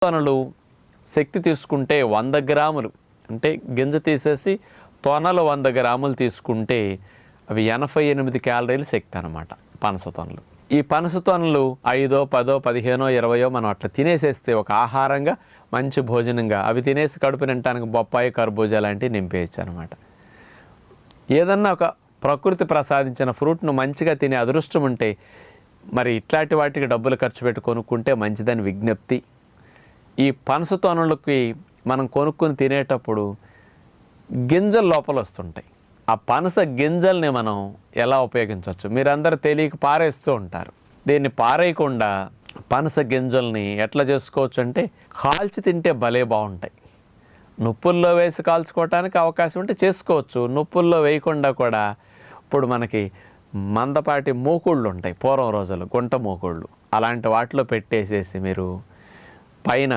తొనలు శక్తి తీసుకుంటే 100 గ్రాములు, అంటే గింజ తీసేసి తొనలు 100 గ్రాములు తీసుకుంటే అవి 88 క్యాలరీలు శక్తి అన్నమాట పనస తొనలు. ఈ పనస తొనలు 5, 10, 15, 20 మనం అట్లా తినేసేస్తే ఒక ఆహారంగా మంచి భోజనంగా అవి తినేసి కడుపు నిండటానికి బొప్పాయి, కర్బూజా లాంటివి నింపేయచ్చు అనమాట. ఏదన్నా ఒక ప్రకృతి ప్రసాదించిన ఫ్రూట్ను మంచిగా తినే అదృష్టం ఉంటే మరి ఇట్లాంటి వాటికి డబ్బులు ఖర్చు పెట్టి కొనుక్కుంటే మంచిదని విజ్ఞప్తి. ఈ పనస తొనలకి మనం కొనుక్కొని తినేటప్పుడు గింజలు లోపల వస్తుంటాయి. ఆ పనస గింజల్ని మనం ఎలా ఉపయోగించవచ్చు? మీరందరూ తెలియక పారేస్తూ ఉంటారు. దీన్ని పారేయకుండా పనస గింజల్ని ఎట్లా చేసుకోవచ్చు అంటే కాల్చి తింటే భలే బాగుంటాయి. నుప్పుల్లో వేసి కాల్చుకోవటానికి అవకాశం ఉంటే చేసుకోవచ్చు. నుప్పుల్లో వేయకుండా కూడా ఇప్పుడు మనకి మందపాటి మూకుళ్ళు ఉంటాయి, పూర్వం రోజులు గుంట మూకుళ్ళు, అలాంటి వాటిలో పెట్టేసేసి మీరు పైన